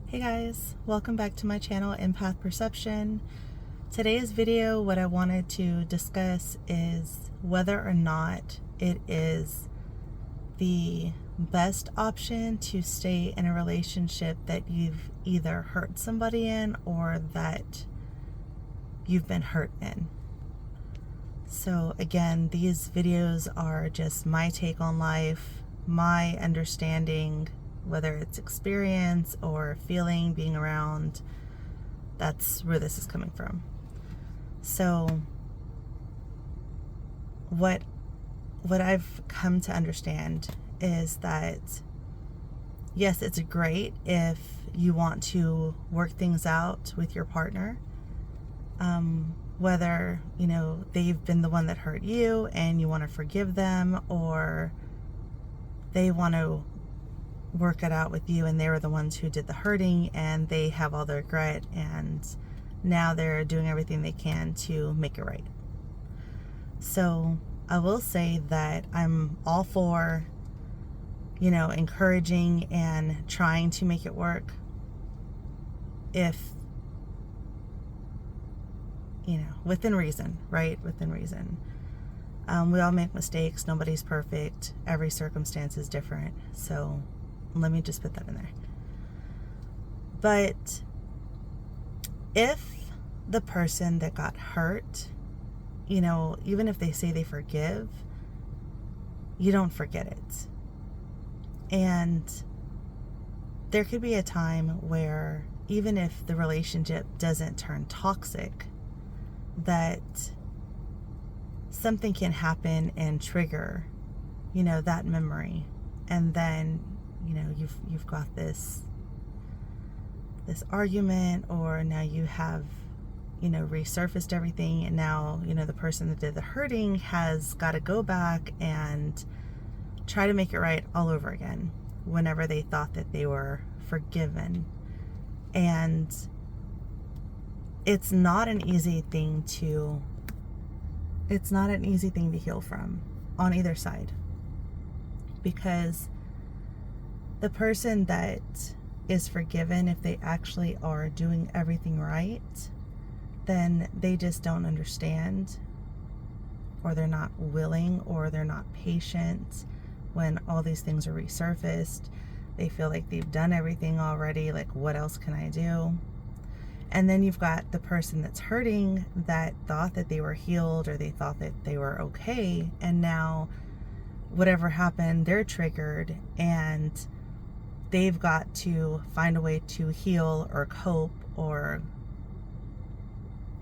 Hey guys, welcome back to my channel, Empath Perception. Today's video, what I wanted to discuss is whether or not it is the best option to stay in a relationship that you've either hurt somebody in or that you've been hurt in. So again, these videos are just my take on life, my understanding, whether it's experience or feeling, being around. That's where this is coming from. So what I've come to understand is that yes, it's great if you want to work things out with your partner, whether they've been the one that hurt you and you want to forgive them, or they want to work it out with you and they were the ones who did the hurting and they have all the regret and now they're doing everything they can to make it right. So I will say that I'm all for encouraging and trying to make it work if within reason, right? Within reason. We all make mistakes. Nobody's perfect. Every circumstance is different. So let me just put that in there. But if the person that got hurt, even if they say they forgive, you don't forget it. And there could be a time where even if the relationship doesn't turn toxic, that something can happen and trigger, that memory. And then, you've got this argument, or now you have, resurfaced everything. And now, the person that did the hurting has got to go back and try to make it right all over again whenever they thought that they were forgiven. And it's not an easy thing to heal from on either side, because the person that is forgiven, if they actually are doing everything right, then they just don't understand, or they're not willing, or they're not patient when all these things are resurfaced. They feel like they've done everything already, like what else can I do? And then you've got the person that's hurting that thought that they were healed, or they thought that they were okay, and now whatever happened, they're triggered and they've got to find a way to heal or cope or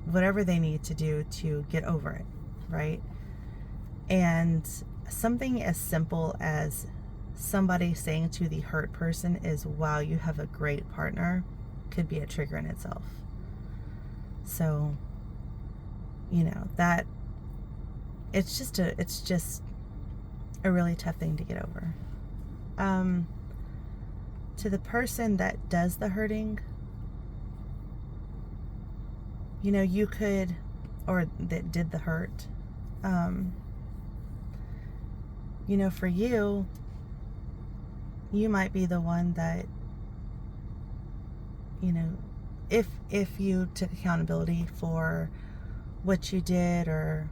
whatever they need to do to get over it, right? And something as simple as somebody saying to the hurt person is, wow, you have a great partner, could be a trigger in itself. So, that it's just a really tough thing to get over. To the person that does the hurting, you could, or that did the hurt, for you might be the one that, if you took accountability for what you did or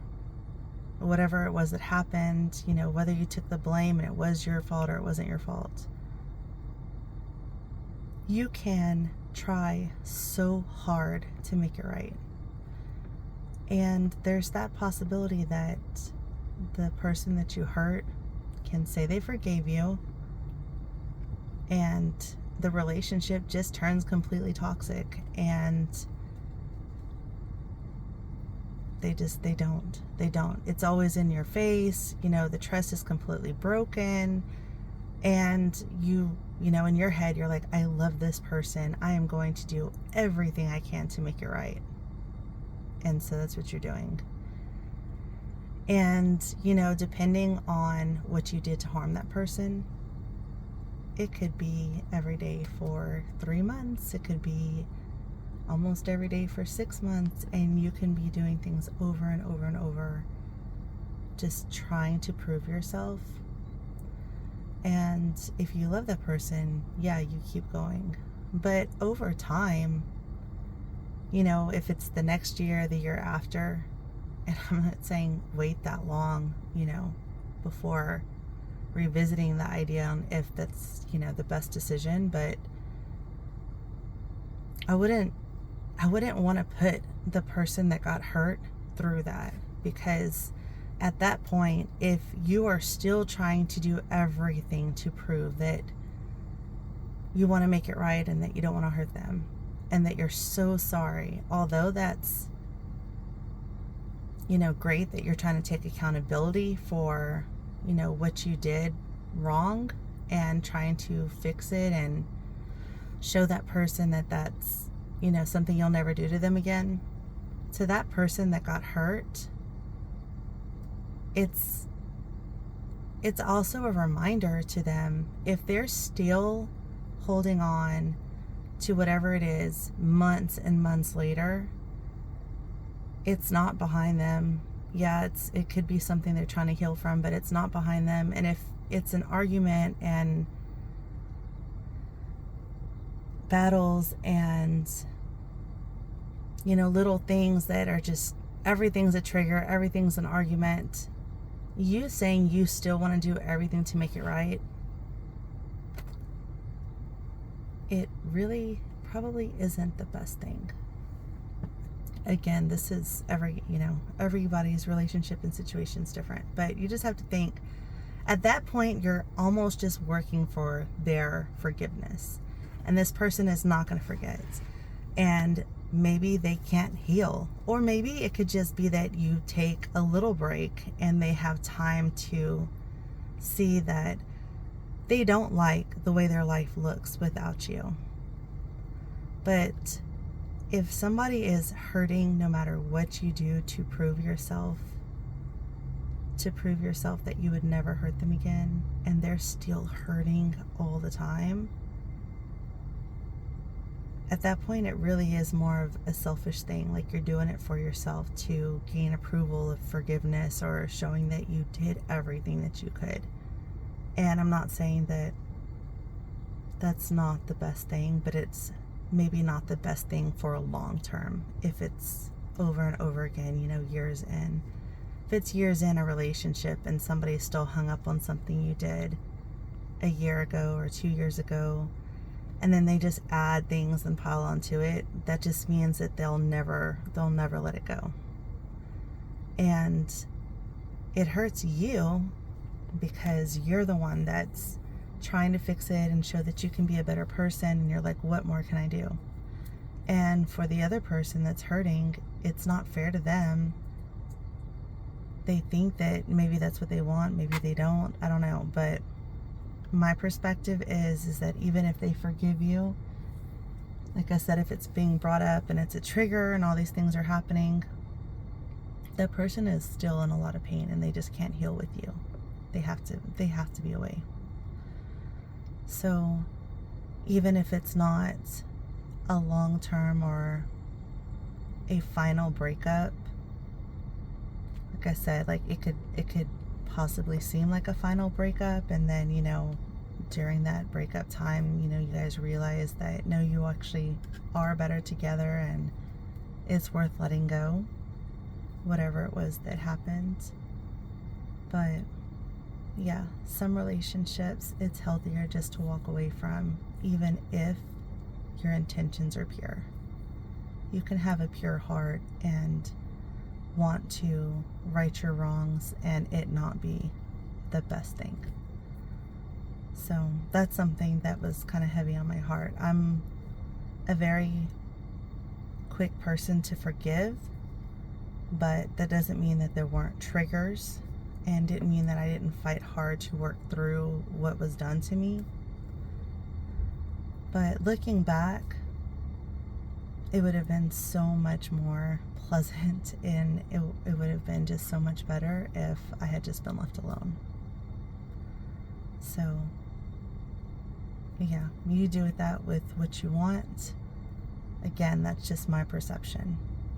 whatever it was that happened, whether you took the blame and it was your fault or it wasn't your fault, you can try so hard to make it right. And there's that possibility that the person that you hurt can say they forgave you, and the relationship just turns completely toxic, and they don't. It's always in your face. The trust is completely broken, and in your head, you're like, I love this person. I am going to do everything I can to make it right. And so that's what you're doing. And, depending on what you did to harm that person, it could be every day for 3 months. It could be almost every day for 6 months. And you can be doing things over and over and over, just trying to prove yourself. And if you love that person, yeah, you keep going. But over time, if it's the next year, the year after, and I'm not saying wait that long, before revisiting the idea on if that's, the best decision, but I wouldn't want to put the person that got hurt through that, because at that point, if you are still trying to do everything to prove that you want to make it right and that you don't want to hurt them and that you're so sorry, although that's, great that you're trying to take accountability for, what you did wrong and trying to fix it and show that person that that's, something you'll never do to them again. To that person that got hurt, it's also a reminder to them, if they're still holding on to whatever it is months and months later, it's not behind them. Yeah, it could be something they're trying to heal from, but it's not behind them. And if it's an argument and battles and, little things that are just, everything's a trigger, everything's an argument, you saying you still want to do everything to make it right, it really probably isn't the best thing. Again, this is everybody's relationship and situation's different, but you just have to think, at that point, you're almost just working for their forgiveness, and this person is not going to forget, and maybe they can't heal, or maybe it could just be that you take a little break and they have time to see that they don't like the way their life looks without you. But if somebody is hurting, no matter what you do to prove yourself that you would never hurt them again, and they're still hurting all the time, at that point it really is more of a selfish thing, like you're doing it for yourself to gain approval of forgiveness or showing that you did everything that you could. And I'm not saying that that's not the best thing, but it's maybe not the best thing for a long term if it's over and over again, years in. If it's years in a relationship and somebody's still hung up on something you did a year ago or 2 years ago, and then they just add things and pile onto it, that just means that they'll never let it go. And it hurts you because you're the one that's trying to fix it and show that you can be a better person, and you're like, what more can I do? And for the other person that's hurting, it's not fair to them. They think that maybe that's what they want, maybe they don't, I don't know. But my perspective is that even if they forgive you, like I said, if it's being brought up and it's a trigger and all these things are happening, that person is still in a lot of pain and they just can't heal with you. They have to be away. So even if it's not a long-term or a final breakup, like I said, like it could possibly seem like a final breakup, and then during that breakup time, you guys realize that no, you actually are better together and it's worth letting go, whatever it was that happened. But yeah, some relationships, it's healthier just to walk away from, even if your intentions are pure. You can have a pure heart and want to right your wrongs and it not be the best thing. So that's something that was kind of heavy on my heart. I'm a very quick person to forgive, but that doesn't mean that there weren't triggers, and didn't mean that I didn't fight hard to work through what was done to me. But looking back, it would have been so much more pleasant, and it would have been just so much better if I had just been left alone. So yeah, you do with that with what you want. Again, that's just my perception.